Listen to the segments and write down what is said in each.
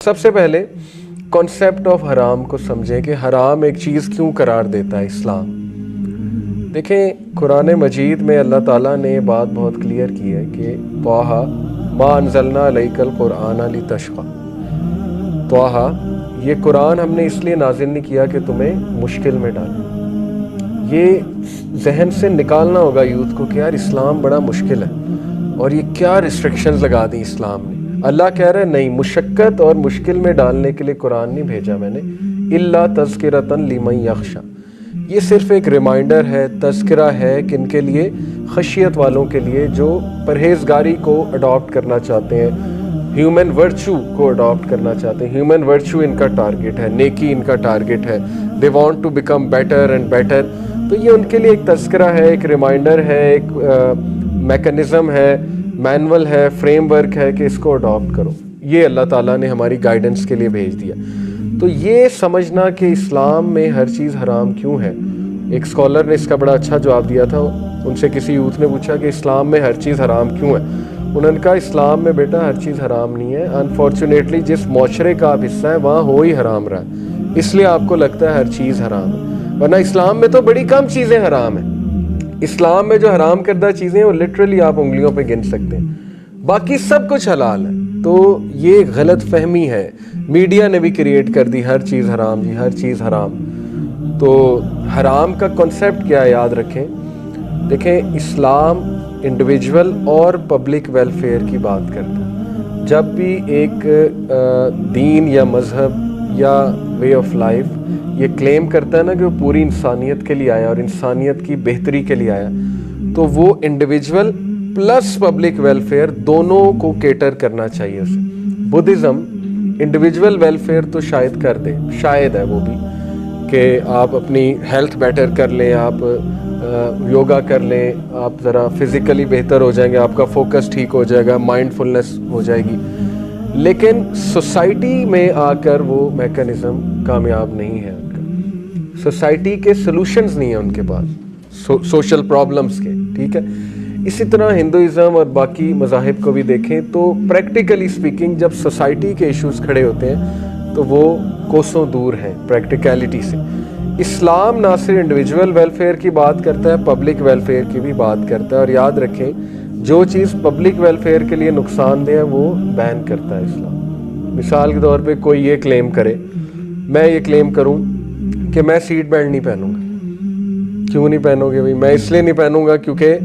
سب سے پہلے concept of حرام کو سمجھیں کہ حرام ایک چیز کیوں قرار دیتا ہے اسلام. دیکھیں قرآن مجید میں اللہ تعالیٰ نے یہ بات بہت کلیئر کی ہے کہ طٰہٰ ما انزلنا علیک القرآن لتشقیٰ. طٰہٰ یہ قرآن ہم نے اس لیے نازل نہیں کیا کہ تمہیں مشکل میں ڈالیں. یہ ذہن سے نکالنا ہوگا یوتھ کو کہ یار اسلام بڑا مشکل ہے اور یہ کیا ریسٹرکشنز لگا دی اسلام نے. اللہ کہہ رہے نہیں، مشقت اور مشکل میں ڈالنے کے لیے قرآن نہیں بھیجا میں نے، الا تذکرۃ لمن یخشی. یہ صرف ایک ریمائنڈر ہے، تذکرہ ہے کن کے لیے؟ خشیت والوں کے لیے جو پرہیزگاری کو اڈاپٹ کرنا چاہتے ہیں، ہیومن ورچو کو اڈاپٹ کرنا چاہتے ہیں. ہیومن ورچو ان کا ٹارگٹ ہے، نیکی ان کا ٹارگٹ ہے. They want to become better and better. تو یہ ان کے لیے ایک تذکرہ ہے، ایک ریمائنڈر ہے، ایک میکنزم ہے، مینول ہے، فریم ورک ہے کہ اس کو اڈاپٹ کرو. یہ اللہ تعالیٰ نے ہماری گائیڈنس کے لیے بھیج دیا. تو یہ سمجھنا کہ اسلام میں ہر چیز حرام کیوں ہے. ایک اسکالر نے اس کا بڑا اچھا جواب دیا تھا. ان سے کسی یوتھ نے پوچھا کہ اسلام میں ہر چیز حرام کیوں ہے. انہوں نے کہا اسلام میں بیٹا ہر چیز حرام نہیں ہے، انفارچونیٹلی جس معاشرے کا آپ حصہ ہیں وہاں ہو ہی حرام رہا ہے، اس لیے آپ کو لگتا ہے ہر چیز حرام ہے. ورنہ اسلام میں تو بڑی کم چیزیں حرام ہیں. اسلام میں جو حرام کردہ چیزیں ہیں وہ لٹرلی آپ انگلیوں پہ گن سکتے ہیں، باقی سب کچھ حلال ہے. تو یہ غلط فہمی ہے، میڈیا نے بھی کریٹ کر دی، ہر چیز حرام جی، ہر چیز حرام. تو حرام کا کنسیپٹ کیا ہے یاد رکھیں. دیکھیں اسلام انڈیویجول اور پبلک ویلفیئر کی بات کرتا ہے. جب بھی ایک دین یا مذہب یا وے آف لائف یہ کلیم کرتا ہے نا کہ وہ پوری انسانیت کے لیے آیا اور انسانیت کی بہتری کے لیے آیا، تو وہ انڈیویجول پلس پبلک ویلفیئر دونوں کو کیٹر کرنا چاہیے اسے. بدھزم انڈیویجول ویلفیئر تو شاید کر دے، شاید ہے وہ بھی، کہ آپ اپنی ہیلتھ بیٹر کر لیں، آپ یوگا کر لیں، آپ ذرا فزیکلی بہتر ہو جائیں گے، آپ کا فوکس ٹھیک ہو جائے گا، مائنڈ فلنس ہو جائے گی. لیکن سوسائٹی میں آ کر وہ میکنزم کامیاب نہیں ہے. ان کا سوسائٹی کے سلوشنز نہیں ہیں ان کے پاس سوشل پرابلمز کے. ٹھیک ہے. اسی طرح ہندوازم اور باقی مذاہب کو بھی دیکھیں تو پریکٹیکلی سپیکنگ جب سوسائٹی کے ایشوز کھڑے ہوتے ہیں تو وہ کوسوں دور ہیں پریکٹیکیلٹی سے. اسلام نہ صرف انڈیویجول ویلفیئر کی بات کرتا ہے، پبلک ویلفیئر کی بھی بات کرتا ہے. اور یاد رکھیں جو چیز پبلک ویلفیئر کے لیے نقصان دہ ہے وہ بین کرتا ہے اسلام. مثال کے طور پہ کوئی یہ کلیم کرے، میں یہ کلیم کروں کہ میں سیٹ بیلٹ نہیں پہنوں گا. کیوں نہیں پہنو گے بھائی؟ میں اس لیے نہیں پہنوں گا کیونکہ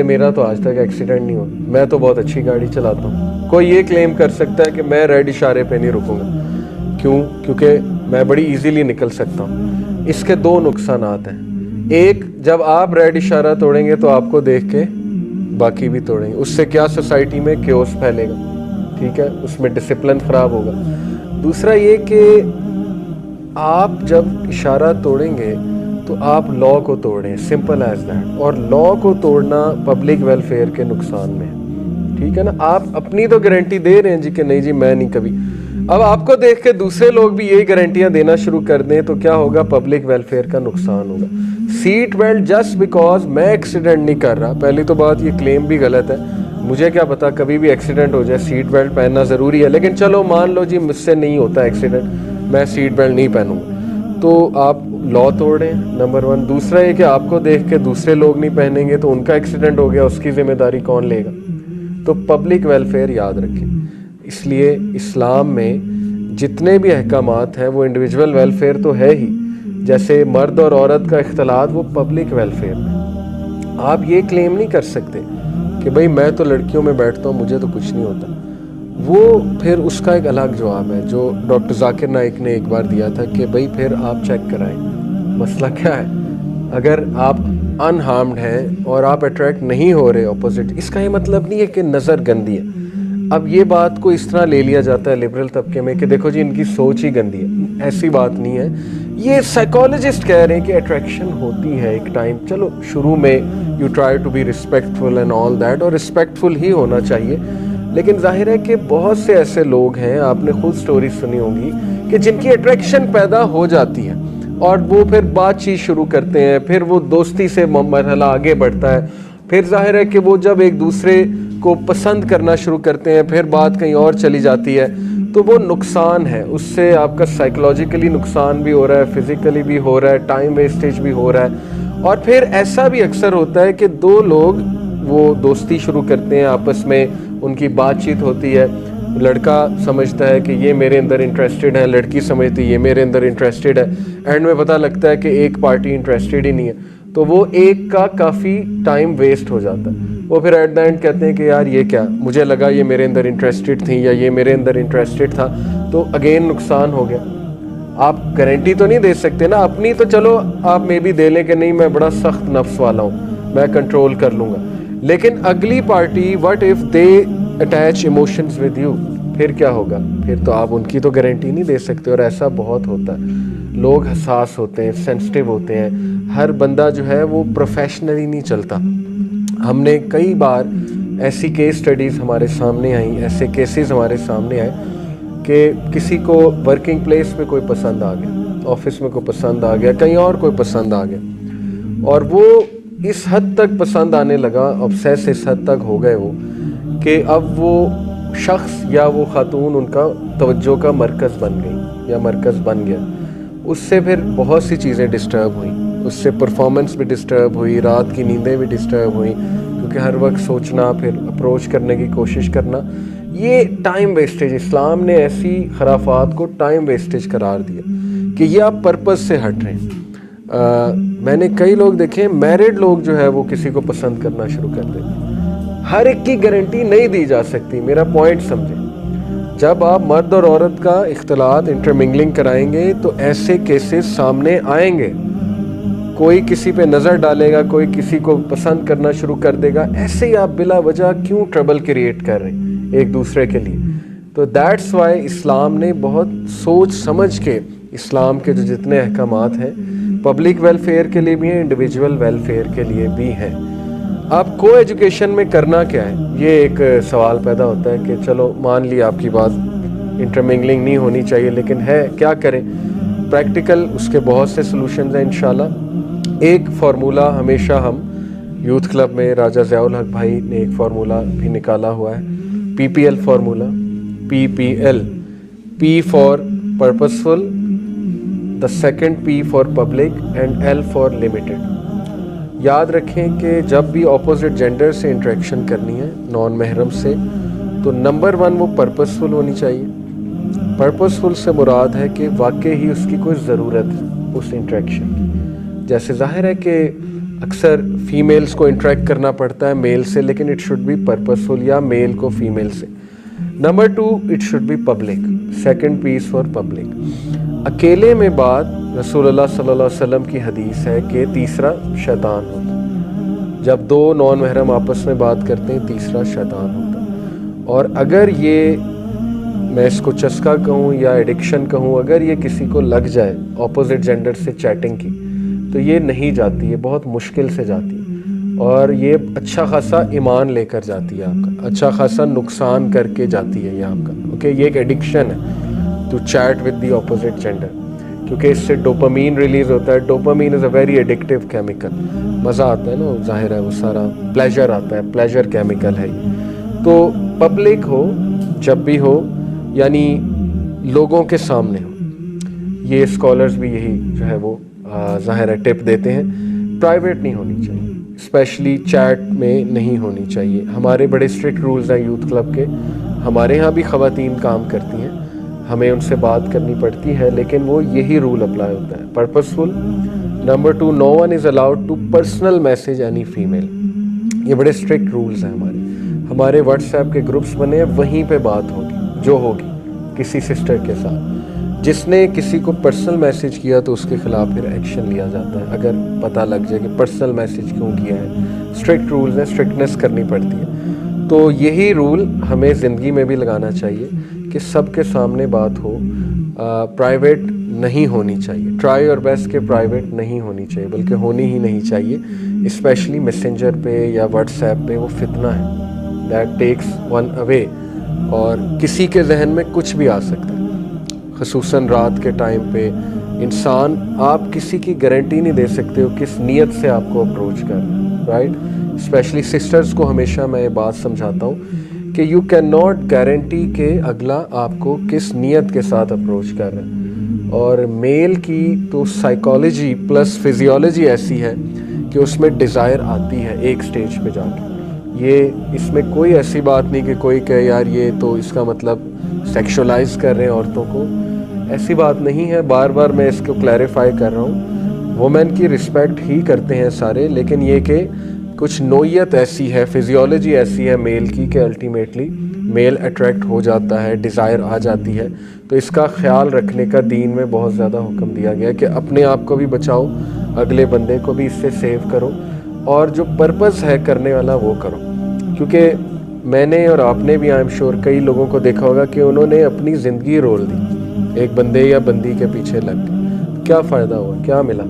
میرا تو آج تک ایکسیڈنٹ نہیں ہوا، میں تو بہت اچھی گاڑی چلاتا ہوں. کوئی یہ کلیم کر سکتا ہے کہ میں ریڈ اشارے پہ نہیں رکوں گا. کیوں؟ کیونکہ میں بڑی ایزیلی نکل سکتا ہوں. اس کے دو نقصانات ہیں. ایک، جب آپ ریڈ اشارہ توڑیں گے تو آپ کو دیکھ کے باقی بھی توڑیں گے. اس سے کیا سوسائٹی میں کیوس پھیلے گا. ٹھیک ہے، اس میں ڈسپلن خراب ہوگا. دوسرا یہ کہ آپ جب اشارہ توڑیں گے تو آپ لا کو توڑیں، سمپل ایز دیٹ. اور لا کو توڑنا پبلک ویلفیئر کے نقصان میں ہے. ٹھیک ہے نا. آپ اپنی تو گارنٹی دے رہے ہیں جی کہ نہیں جی میں نہیں کبھی. اب آپ کو دیکھ کے دوسرے لوگ بھی یہی گارنٹیاں دینا شروع کر دیں تو کیا ہوگا؟ پبلک ویلفیئر کا نقصان ہوگا. سیٹ بیلٹ جسٹ بیکاز میں ایکسیڈنٹ نہیں کر رہا. پہلی تو بات یہ کلیم بھی غلط ہے. مجھے کیا پتا کبھی بھی ایکسیڈنٹ ہو جائے. سیٹ بیلٹ پہننا ضروری ہے، لیکن چلو مان لو جی مجھ سے نہیں ہوتا ایکسیڈنٹ، میں سیٹ بیلٹ نہیں پہنوں گا، تو آپ لا توڑ رہے ہیں نمبر 1. دوسرا یہ کہ آپ کو دیکھ کے دوسرے لوگ نہیں پہنیں گے تو ان کا ایکسیڈنٹ ہو گیا، اس کی ذمہ داری کون لے گا؟ تو پبلک ویلفیئر یاد رکھیں. اس لیے اسلام میں جتنے بھی احکامات ہیں وہ انڈیویجول ویلفیئر تو ہے ہی، جیسے مرد اور عورت کا اختلاط وہ پبلک ویلفیئر میں. آپ یہ کلیم نہیں کر سکتے کہ بھئی میں تو لڑکیوں میں بیٹھتا ہوں مجھے تو کچھ نہیں ہوتا. وہ پھر اس کا ایک الگ جواب ہے جو ڈاکٹر ذاکر نائک نے ایک بار دیا تھا کہ بھئی پھر آپ چیک کرائیں مسئلہ کیا ہے. اگر آپ انہارمڈ ہیں اور آپ اٹریکٹ نہیں ہو رہے اپوزٹ، اس کا یہ مطلب نہیں ہے کہ نظر گندی ہے. اب یہ بات کو اس طرح لے لیا جاتا ہے لبرل طبقے میں کہ دیکھو جی ان کی سوچ ہی گندی ہے. ایسی بات نہیں ہے. یہ سائیکالوجسٹ کہہ رہے ہیں کہ اٹریکشن ہوتی ہے ایک ٹائم. چلو شروع میں you try to be respectful and all that, اور ریسپیکٹفل ہی ہونا چاہیے. لیکن ظاہر ہے کہ بہت سے ایسے لوگ ہیں، آپ نے خود سٹوری سنی ہوگی، کہ جن کی اٹریکشن پیدا ہو جاتی ہے اور وہ پھر بات چیت شروع کرتے ہیں، پھر وہ دوستی سے مرحلہ آگے بڑھتا ہے، پھر ظاہر ہے کہ وہ جب ایک دوسرے کو پسند کرنا شروع کرتے ہیں پھر بات کہیں اور چلی جاتی ہے. تو وہ نقصان ہے، اس سے آپ کا سائیکولوجیکلی نقصان بھی ہو رہا ہے، فزیکلی بھی ہو رہا ہے، ٹائم ویسٹیج بھی ہو رہا ہے. اور پھر ایسا بھی اکثر ہوتا ہے کہ دو لوگ وہ دوستی شروع کرتے ہیں، آپس میں ان کی بات چیت ہوتی ہے، لڑکا سمجھتا ہے کہ یہ میرے اندر انٹرسٹڈ ہے، لڑکی سمجھتی ہے یہ میرے اندر انٹرسٹڈ ہے، اینڈ میں پتہ لگتا ہے کہ ایک پارٹی انٹرسٹڈ ہی نہیں ہے، تو وہ ایک کا کافی ٹائم ویسٹ ہو جاتا ہے. وہ پھر ایٹ دا اینڈ کہتے ہیں کہ یار یہ کیا، مجھے لگا یہ میرے اندر انٹرسٹڈ تھیں یا یہ میرے اندر انٹرسٹڈ تھا، تو اگین نقصان ہو گیا. آپ گارنٹی تو نہیں دے سکتے نا، اپنی تو چلو آپ میں بھی دے لیں کہ نہیں میں بڑا سخت نفس والا ہوں، میں کنٹرول کر لوں گا، لیکن اگلی party what if they attach emotions with you, پھر کیا ہوگا؟ پھر تو آپ ان کی تو گارنٹی نہیں دے سکتے. اور ایسا بہت ہوتا ہے، لوگ حساس ہوتے ہیں، سینسٹیو ہوتے ہیں، ہر بندہ جو ہے وہ پروفیشنلی نہیں چلتا. ہم نے کئی بار ایسی کیس سٹڈیز ہمارے سامنے آئیں، ایسے کیسز ہمارے سامنے آئے کہ کسی کو ورکنگ پلیس پہ کوئی پسند آ گیا، آفس میں کوئی پسند آ گیا، کہیں اور کوئی پسند آ گیا، اور وہ اس حد تک پسند آنے لگا، obsess اس حد تک ہو گئے وہ کہ اب وہ شخص یا وہ خاتون ان کا توجہ کا مرکز بن گئی یا مرکز بن گیا. اس سے پھر بہت سی چیزیں ڈسٹرب ہوئیں، اس سے پرفارمنس بھی ڈسٹرب ہوئی، رات کی نیندیں بھی ڈسٹرب ہوئیں، کیونکہ ہر وقت سوچنا، پھر اپروچ کرنے کی کوشش کرنا، یہ ٹائم ویسٹیج. اسلام نے ایسی خرافات کو ٹائم ویسٹیج قرار دیا کہ یہ آپ پرپز سے ہٹ رہے ہیں. میں نے کئی لوگ دیکھے، میرڈ لوگ جو ہے وہ کسی کو پسند کرنا شروع کر دیتے ہیں. ہر ایک کی گارنٹی نہیں دی جا سکتی، میرا پوائنٹ سمجھیں. جب آپ مرد اور عورت کا اختلاط انٹرمنگلنگ کرائیں گے تو ایسے کیسز سامنے آئیں گے. کوئی کسی پہ نظر ڈالے گا، کوئی کسی کو پسند کرنا شروع کر دے گا. ایسے ہی آپ بلا وجہ کیوں ٹربل کریٹ کر رہے ہیں ایک دوسرے کے لیے؟ تو دیٹس وائی اسلام نے بہت سوچ سمجھ کے، اسلام کے جو جتنے احکامات ہیں پبلک ویلفیئر کے لیے بھی ہیں، انڈیویجول ویلفیئر کے لیے بھی ہیں. اب کو ایجوکیشن میں کرنا کیا ہے؟ یہ ایک سوال پیدا ہوتا ہے کہ چلو مان لی آپ کی بات، انٹرمنگلنگ نہیں ہونی چاہیے، لیکن ہے کیا کریں؟ پریکٹیکل اس کے بہت سے سلوشنز ہیں انشاءاللہ. ایک فارمولہ ہمیشہ ہم یوتھ کلب میں، راجہ ضیاء الحق بھائی نے ایک فارمولہ بھی نکالا ہوا ہے، PPL formula. PPL، P for purposeful, the second P for public and L for limited. یاد رکھیں کہ جب بھی اپوزٹ جینڈر سے انٹریکشن کرنی ہے، نان محرم سے، تو نمبر 1 وہ پرپسفل ہونی چاہیے. پرپسفل سے مراد ہے کہ واقعی ہی اس کی کوئی ضرورت ہے اس انٹریکشن کی. جیسے ظاہر ہے کہ اکثر فیمیلز کو انٹریکٹ کرنا پڑتا ہے میل سے، لیکن اٹ شوڈ بی پرپسفل، یا میل کو فیمیل سے. Number 2 it should be public, second P for public. اکیلے میں بات، رسول اللہ صلی اللہ علیہ وسلم کی حدیث ہے کہ تیسرا شیطان ہوتا. جب دو نان محرم آپس میں بات کرتے ہیں، تیسرا شیطان ہوتا. اور اگر یہ، میں اس کو چسکا کہوں یا ایڈکشن کہوں، اگر یہ کسی کو لگ جائے اپوزٹ جینڈر سے چیٹنگ کی، تو یہ نہیں جاتی، یہ بہت مشکل سے جاتی ہے، اور یہ اچھا خاصا ایمان لے کر جاتی ہے آپ کا، اچھا خاصا نقصان کر کے جاتی ہے یہ آپ کا. اوکے، یہ ایک ایڈکشن ہے to chat with the opposite gender, کیونکہ اس سے ڈوپامین ریلیز ہوتا ہے. Dopamine is a very addictive chemical. مزہ آتا ہے نا، ظاہر ہے وہ سارا پلیجر آتا ہے، پلیجر کیمیکل ہے یہ. تو پبلک ہو جب بھی ہو، یعنی لوگوں کے سامنے ہو. یہ اسکالرز بھی یہی جو ہے وہ ظاہر ہے ٹپ دیتے ہیں. پرائیویٹ نہیں ہونی چاہیے، اسپیشلی چیٹ میں نہیں ہونی چاہیے. ہمارے بڑے اسٹرکٹ رولز ہیں یوتھ کلب کے. ہمارے ہاں بھی خواتین کام کرتی ہیں، ہمیں ان سے بات کرنی پڑتی ہے، لیکن وہ یہی رول اپلائی ہوتا ہے، purposeful. Number 2، no one is allowed to personal message any female. یہ بڑے اسٹرکٹ رولز ہیں ہمارے. ہمارے واٹس ایپ کے گروپس بنے ہیں، وہیں پہ بات ہوگی جو ہوگی کسی سسٹر کے ساتھ. جس نے کسی کو پرسنل میسج کیا تو اس کے خلاف پھر ایکشن لیا جاتا ہے اگر پتہ لگ جائے کہ پرسنل میسج کیوں کیا ہے. اسٹرکٹ رولز ہیں، اسٹرکٹنیس کرنی پڑتی ہے. تو یہی رول ہمیں زندگی میں بھی لگانا چاہیے کہ سب کے سامنے بات ہو، پرائیویٹ نہیں ہونی چاہیے. ٹرائی یور بیسٹ کہ پرائیویٹ نہیں ہونی چاہیے، بلکہ ہونی ہی نہیں چاہیے. اسپیشلی میسنجر پہ یا واٹس ایپ پہ وہ فتنہ ہے، دیٹ ٹیکس ون اوے، اور کسی کے ذہن میں کچھ بھی آ سکتا ہے. خصوصاً رات کے ٹائم پہ انسان، آپ کسی کی گارنٹی نہیں دے سکتے ہو کس نیت سے آپ کو اپروچ کر رہا ہے، رائٹ. اسپیشلی سسٹرز کو ہمیشہ میں یہ بات سمجھاتا ہوں کہ یو کین ناٹ گارنٹی کہ اگلا آپ کو کس نیت کے ساتھ اپروچ کر رہا ہے. اور میل کی تو سائیکالوجی پلس فزیولوجی ایسی ہے کہ اس میں ڈیزائر آتی ہے ایک سٹیج پہ جا کے. یہ اس میں کوئی ایسی بات نہیں کہ کوئی کہے یار یہ تو اس کا مطلب سیکشولائز کر رہے ہیں عورتوں کو. ایسی بات نہیں ہے. بار بار میں اس کو کلیریفائی کر رہا ہوں. وومن کی رسپیکٹ ہی کرتے ہیں سارے, لیکن یہ کہ کچھ نوعیت ایسی ہے, فزیولوجی ایسی ہے میل کی کہ الٹیمیٹلی میل اٹریکٹ ہو جاتا ہے, ڈیزائر آ جاتی ہے. تو اس کا خیال رکھنے کا دین میں بہت زیادہ حکم دیا گیا کہ اپنے آپ کو بھی بچاؤ, اگلے بندے کو بھی اس سے سیو کرو, اور جو پرپز ہے کرنے والا وہ کرو. کیونکہ میں نے اور آپ نے بھی آئی ایم شیور کئی لوگوں کو دیکھا ہوگا کہ انہوں نے اپنی زندگی رول دی ایک بندے یا بندی کے پیچھے لگ کے. کیا فائدہ ہوا, کیا ملا؟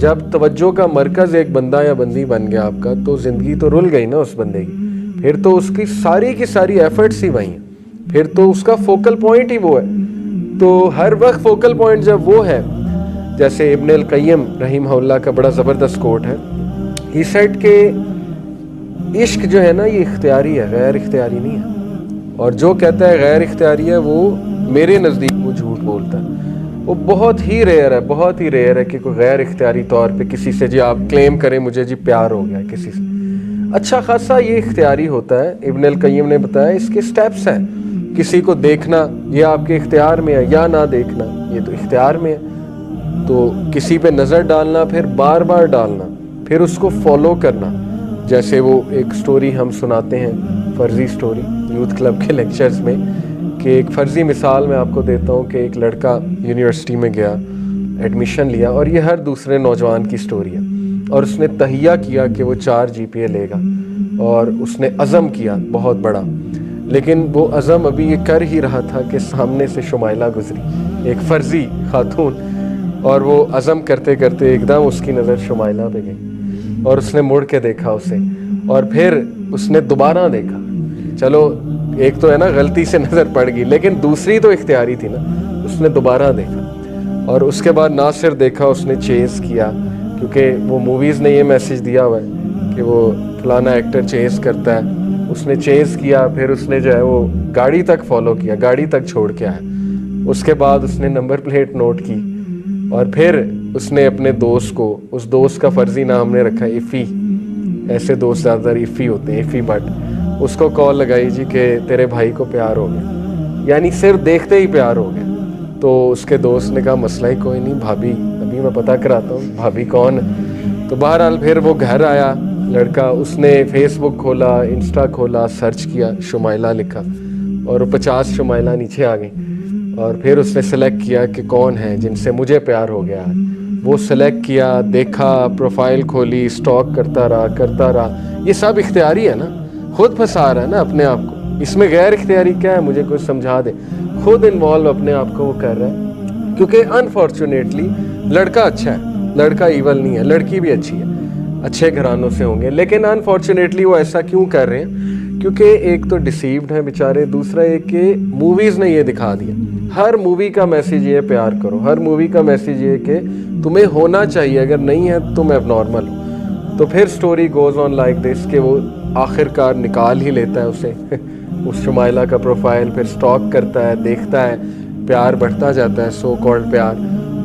جب توجہ کا مرکز ایک بندہ یا بندی بن گیا آپ کا, تو زندگی تو رل گئی نا اس بندے کی. پھر تو اس کی ساری ایفرٹس ہی وہیں ہیں, پھر تو اس کا فوکل پوائنٹ ہی وہ ہے. تو ہر وقت فوکل پوائنٹ جب وہ ہے, جیسے ابن القیم رحمہ اللہ کا بڑا زبردست کوٹ ہے, ہی سیڈ کہ عشق جو ہے نا یہ اختیاری ہے, غیر اختیاری نہیں ہے. اور جو کہتا ہے غیر اختیاری ہے وہ میرے نزدیک وہ جھوٹ بولتا ہے. وہ بہت ہی ریئر ہے کہ کوئی غیر اختیاری طور پہ کسی سے جی آپ کلیم کریں مجھے جی پیار ہو گیا کسی سے. اچھا خاصا یہ اختیاری ہوتا ہے. ابن القیم نے بتایا اس کے سٹیپس ہیں. کسی کو دیکھنا یہ آپ کے اختیار میں ہے, یا نہ دیکھنا یہ تو اختیار میں ہے. تو کسی پہ نظر ڈالنا, پھر بار بار ڈالنا, پھر اس کو فالو کرنا. جیسے وہ ایک سٹوری ہم سناتے ہیں, فرضی سٹوری یوتھ کلب کے لیکچرز میں, کہ ایک فرضی مثال میں آپ کو دیتا ہوں کہ ایک لڑکا یونیورسٹی میں گیا, ایڈمیشن لیا, اور یہ ہر دوسرے نوجوان کی سٹوری ہے, اور اس نے تہیہ کیا کہ وہ 4 GPA لے گا, اور اس نے عزم کیا بہت بڑا. لیکن وہ عزم ابھی یہ کر ہی رہا تھا کہ سامنے سے شمائلہ گزری, ایک فرضی خاتون, اور وہ عزم کرتے کرتے ایک دم اس کی نظر شمائلہ پہ گئی, اور اس نے مڑ کے دیکھا اسے, اور پھر اس نے دوبارہ دیکھا. چلو ایک تو ہے نا غلطی سے نظر پڑ گئی, لیکن دوسری تو اختیاری تھی نا. اس نے دوبارہ دیکھا, اور اس کے بعد نہ صرف دیکھا, اس نے چیز کیا. کیونکہ وہ موویز نے یہ میسج دیا ہوا ہے کہ وہ فلانا ایکٹر چیز کرتا ہے. اس نے چیز کیا, پھر اس نے جو ہے وہ گاڑی تک فالو کیا, گاڑی تک چھوڑ کے آیا. اس کے بعد اس نے نمبر پلیٹ نوٹ کی, اور پھر اس نے اپنے دوست کو, اس دوست کا فرضی نام نے رکھا ایفی, ایسے دوست زیادہ تر ایفی ہوتے ہیں, ایفی بٹ, اس کو کال لگائی جی کہ تیرے بھائی کو پیار ہو گیا. یعنی صرف دیکھتے ہی پیار ہو گیا. تو اس کے دوست نے کہا مسئلہ ہی کوئی نہیں بھابھی, ابھی میں پتہ کراتا ہوں بھابھی کون ہے. تو بہرحال پھر وہ گھر آیا لڑکا, اس نے فیس بک کھولا, انسٹا کھولا, سرچ کیا, شمائلہ لکھا, اور 50 شمائلہ نیچے آ گئی. اور پھر اس نے سلیکٹ کیا کہ کون ہے جن سے مجھے پیار ہو گیا. وہ سلیکٹ کیا, دیکھا, پروفائل کھولی, سٹاک کرتا رہا. یہ سب اختیاری ہے نا, خود پھنسا رہا ہے نا اپنے آپ کو. اس میں غیر اختیاری کیا ہے, مجھے کوئی سمجھا دے. خود انوالو اپنے آپ کو وہ کر رہا ہے. کیونکہ انفارچونیٹلی لڑکا اچھا ہے, لڑکا ایول نہیں ہے, لڑکی بھی اچھی ہے, اچھے گھرانوں سے ہوں گے, لیکن انفارچونیٹلی وہ ایسا کیوں کر رہے ہیں؟ کیونکہ ایک تو ڈیسیوڈ ہیں بیچارے, دوسرا ایک کہ موویز نے یہ دکھا دیا. ہر مووی کا میسیج یہ پیار کرو, ہر مووی کا میسیج یہ کہ تمہیں ہونا چاہیے, اگر نہیں ہے تم ایب نارمل ہو. تو پھر story goes on like this کہ وہ آخر کار نکال ہی لیتا ہے اسے اس شمائلہ کا پروفائل, پھر سٹاک کرتا ہے, دیکھتا ہے, پیار بڑھتا جاتا ہے, سو کالڈ پیار.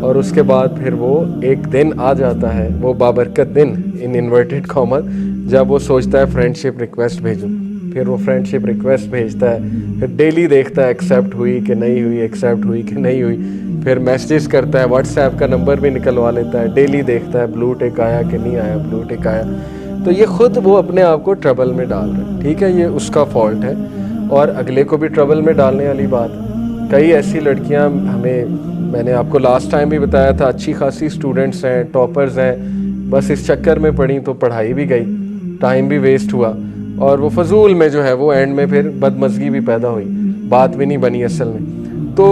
اور اس کے بعد پھر وہ ایک دن آ جاتا ہے, وہ بابرکت دن ان انورٹڈ کامر, جب وہ سوچتا ہے فرینڈ شپ ریکویسٹ بھیجوں. پھر وہ فرینڈ شپ ریکویسٹ بھیجتا ہے, پھر ڈیلی دیکھتا ہے ایکسیپٹ ہوئی کہ نہیں ہوئی, ایکسیپٹ ہوئی کہ نہیں ہوئی. پھر میسیجز کرتا ہے, واٹس ایپ کا نمبر بھی نکلوا لیتا ہے, ڈیلی دیکھتا ہے بلو ٹک آیا کہ نہیں آیا, بلو ٹک آیا. تو یہ خود وہ اپنے آپ کو ٹربل میں ڈال رہا ہے. ٹھیک ہے, یہ اس کا فالٹ ہے, اور اگلے کو بھی ٹربل میں ڈالنے والی بات. کئی ایسی لڑکیاں ہمیں, میں نے آپ کو لاسٹ ٹائم بھی بتایا تھا, اچھی خاصی اسٹوڈنٹس ہیں, ٹاپرز ہیں, بس اس چکر میں پڑھی تو پڑھائی بھی گئی, ٹائم بھی ویسٹ ہوا, اور وہ فضول میں جو ہے وہ اینڈ میں پھر بدمزگی بھی پیدا ہوئی, بات بھی نہیں بنی اصل میں. تو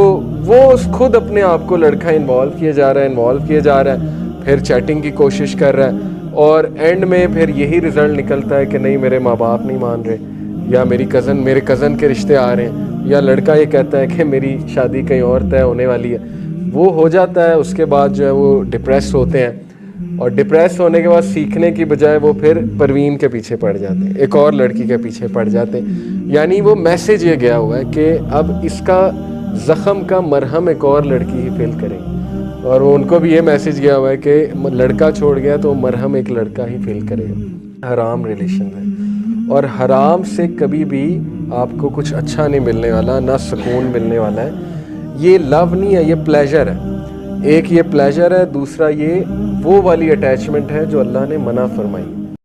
وہ خود اپنے آپ کو لڑکا انوالو کیے جا رہا ہے, پھر چیٹنگ کی کوشش کر رہا ہے, اور اینڈ میں پھر یہی رزلٹ نکلتا ہے کہ نہیں میرے ماں باپ نہیں مان رہے, یا میرے کزن کے رشتے آ رہے ہیں, یا لڑکا یہ کہتا ہے کہ میری شادی کہیں اور طے ہونے والی ہے. وہ ہو جاتا ہے, اس کے بعد جو ہے وہ ڈپریس ہوتے ہیں, اور ڈپریس ہونے کے بعد سیکھنے کی بجائے وہ پھر پروین کے پیچھے پڑ جاتے ہیں, ایک اور لڑکی کے پیچھے پڑ جاتے ہیں. یعنی وہ میسیج یہ گیا ہوا ہے کہ اب اس کا زخم کا مرہم ایک اور لڑکی ہی فل کرے گی, اور ان کو بھی یہ میسیج گیا ہوا ہے کہ لڑکا چھوڑ گیا تو مرہم ایک لڑکا ہی فل کرے گا. حرام ریلیشن ہے, اور حرام سے کبھی بھی آپ کو کچھ اچھا نہیں ملنے والا, نہ سکون ملنے والا ہے. یہ لو نہیں ہے, یہ پلیجر ہے. ایک یہ پلیجر ہے, دوسرا یہ وہ والی اٹیچمنٹ ہے جو اللہ نے منع فرمائی.